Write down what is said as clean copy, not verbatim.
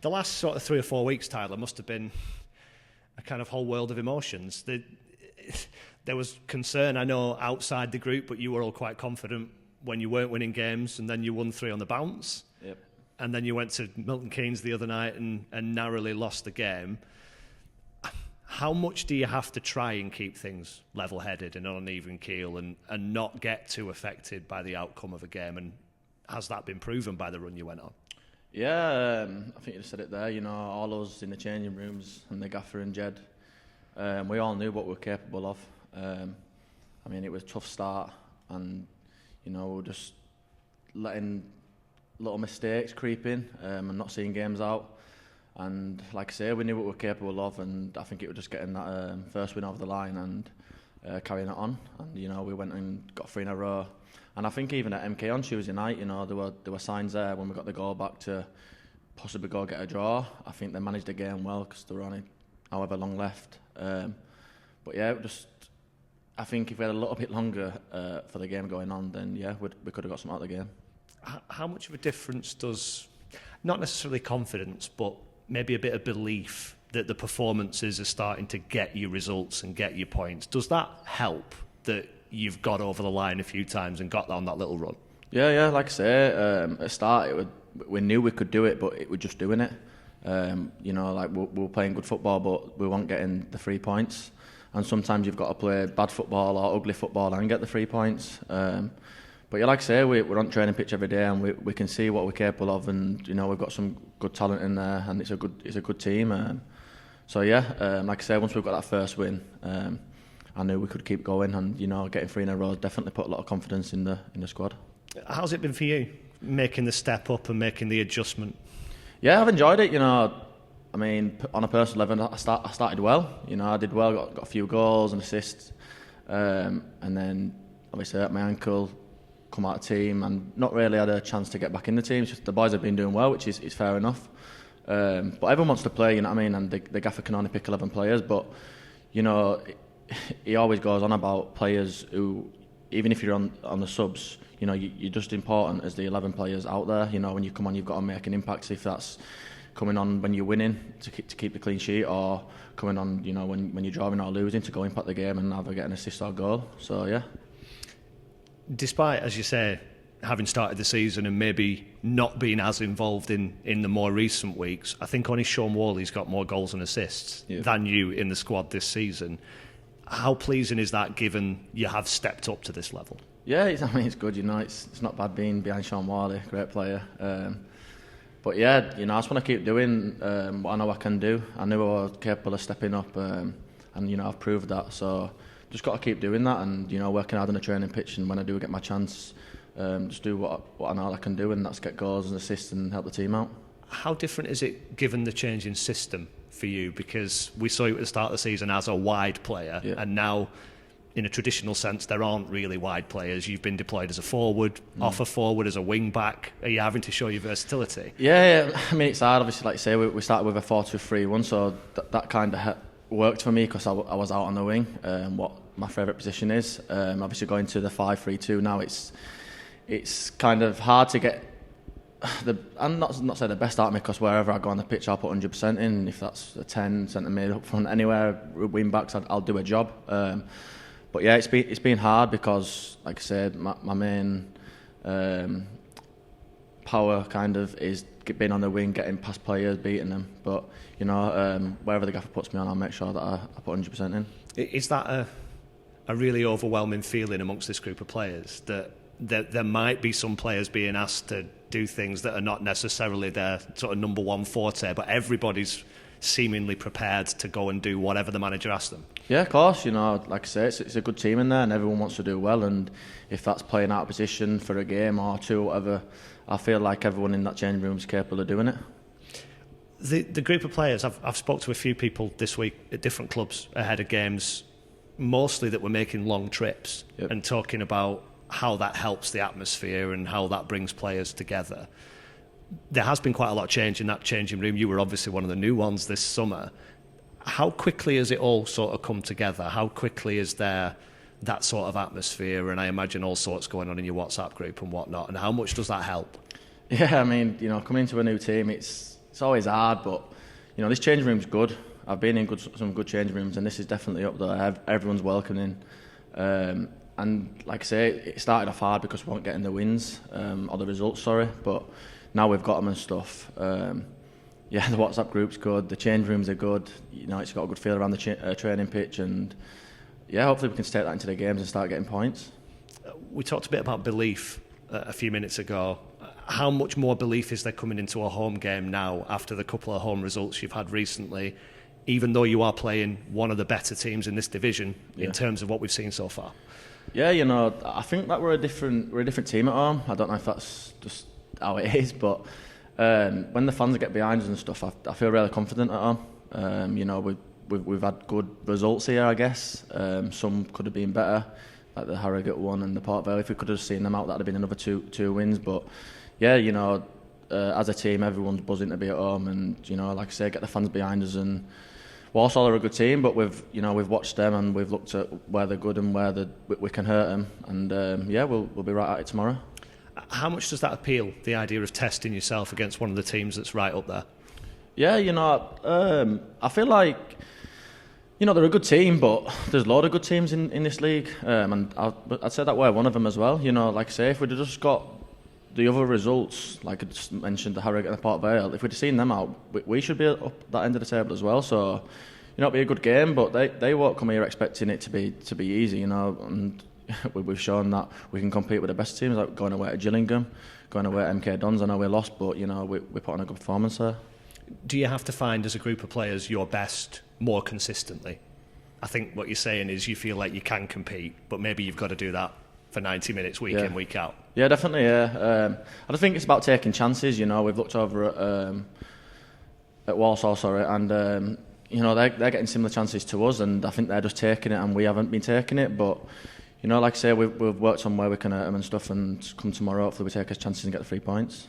The last sort of 3 or 4 weeks, Tyler, must have been a kind of whole world of emotions. There was concern, I know, outside the group, but you were all quite confident when you weren't winning games, and then you won 3 on the bounce. Yep. And then you went to Milton Keynes the other night and narrowly lost the game. How much do you have to try and keep things level-headed and on an even keel and not get too affected by the outcome of a game? And has that been proven by the run you went on? Yeah, I think you just said it there. You know, all us in the changing rooms and the gaffer and Jed, we all knew what we were capable of. I mean, it was a tough start, and you know, we were just letting little mistakes creep in and not seeing games out. And like I say, we knew what we were capable of, and I think it was just getting that first win over the line and carrying it on. And you know, we went and got 3 in a row. And I think even at MK on Tuesday night, you know, there were signs there when we got the goal back to possibly go get a draw. I think they managed the game well because there were only however long left. But yeah, I think if we had a little bit longer for the game going on, then yeah, we could have got something out of the game. How much of a difference does, not necessarily confidence, but maybe a bit of belief that the performances are starting to get you results and get you points, does that help that you've got over the line a few times and got on that little run? Yeah, like I say, at the start we knew we could do it, but it was just doing it. You know, like we were playing good football, but we weren't getting the 3 points. And sometimes you've got to play bad football or ugly football and get the 3 points. But yeah, like I say, we're on training pitch every day, and we can see what we're capable of, and you know, we've got some good talent in there, and it's a good team. So yeah, like I say, once we've got that first win, I knew we could keep going, and you know, getting 3 in a row definitely put a lot of confidence in the squad. How's it been for you, making the step up and making the adjustment? Yeah, I've enjoyed it. You know, I mean, on a personal level, I started well. You know, I did well, got a few goals and assists, and then obviously hurt my ankle, come out of team, and not really had a chance to get back in the team. It's just the boys have been doing well, which is fair enough. But everyone wants to play, you know what I mean? And the gaffer can only pick 11 players, but you know, he always goes on about players who, even if you're on the subs, you know, you're just important as the 11 players out there. You know, when you come on, you've got to make an impact. If that's coming on when you're winning to keep the clean sheet, or coming on, you know, when you're drawing or losing to go impact the game and either get an assist or goal. So yeah. Despite, as you say, having started the season and maybe not being as involved in the more recent weeks, I think only Sean Worley's got more goals and assists than you in the squad this season. How pleasing is that, given you have stepped up to this level? Yeah, I mean, it's good. You know, it's not bad being behind Sean Worley, great player. But yeah, you know, I just want to keep doing what I know I can do. I knew I was capable of stepping up, and you know, I've proved that. So just got to keep doing that, and you know, working hard on the training pitch. And when I do get my chance, just do what I know I can do, and that's get goals and assists and help the team out. How different is it given the change in system for you? Because we saw you at the start of the season as a wide player, and now, in a traditional sense, there aren't really wide players. You've been deployed as a forward, off a forward, as a wing back. Are you having to show your versatility? Yeah, I mean, it's hard. Obviously, like you say, we started with a 4-2-3-1, so that kind of worked for me because I was out on the wing, what my favourite position is. Obviously, going to the 5-3-2 now, it's kind of hard to get I'm not saying the best out of me, because wherever I go on the pitch, I'll put 100% in. If that's a 10 centre mid up front, anywhere wing backs, I'll do a job. But yeah, it's been hard because, like I said, my main power kind of is being on the wing, getting past players, beating them. But you know, wherever the gaffer puts me on, I'll make sure that I put 100% in. Is that a really overwhelming feeling amongst this group of players, that there might be some players being asked to do things that are not necessarily their sort of number one forte, but everybody's seemingly prepared to go and do whatever the manager asks them? Yeah, of course. You know, like I say, it's a good team in there, and everyone wants to do well. And if that's playing out of position for a game or two, or whatever, I feel like everyone in that changing room is capable of doing it. The group of players, I've spoke to a few people this week at different clubs ahead of games, mostly that were making long trips, and talking about how that helps the atmosphere and how that brings players together. There has been quite a lot of change in that changing room. You were obviously one of the new ones this summer. How quickly has it all sort of come together? How quickly is there that sort of atmosphere? And I imagine all sorts going on in your WhatsApp group and whatnot. And how much does that help? Yeah, I mean, you know, coming into a new team, it's it's always hard, but this changing room's good. I've been in some good changing rooms, and this is definitely up there. Everyone's welcoming, and like I say, it started off hard because we weren't getting the wins or the results. Sorry, but now we've got them and stuff. The WhatsApp group's good. The change rooms are good. It's got a good feel around the training pitch, and hopefully we can take that into the games and start getting points. We talked a bit about belief a few minutes ago. How much more belief is there coming into a home game now after the couple of home results you've had recently, even though you are playing one of the better teams in this division in terms of what we've seen so far? Yeah, I think that we're a different team at home. I don't know if that's just how it is, but when the fans get behind us and stuff, I feel really confident at home. We've had good results here, I guess. Some could have been better, like the Harrogate one and the Port Vale. If we could have seen them out, that'd have been another two wins. But as a team, everyone's buzzing to be at home, and like I say, get the fans behind us. And Walsall are a good team, but we've watched them and we've looked at where they're good and where we can hurt them. And we'll be right at it tomorrow. How much does that appeal, the idea of testing yourself against one of the teams that's right up there? Yeah, I feel like they're a good team, but there's a lot of good teams in this league, and I'd say that we're one of them as well. Like I say, if we'd have just got the other results, like I just mentioned, the Harrogate and the Port Vale, if we'd have seen them out, we should be up that end of the table as well. So, it'll be a good game, but they won't come here expecting it to be easy, and we've shown that we can compete with the best teams, like going away to Gillingham, going away to MK Dons. I know we lost, but we put on a good performance there. Do you have to find, as a group of players, your best more consistently? I think what you're saying is you feel like you can compete, but maybe you've got to do that for 90 minutes week in, week out. Yeah, definitely, yeah. I just think it's about taking chances. We've looked over at Walsall, and they're getting similar chances to us, and I think they're just taking it and we haven't been taking it. But like I say, we've worked on where we can hurt them and stuff, and come tomorrow, hopefully we take our chances and get the 3 points.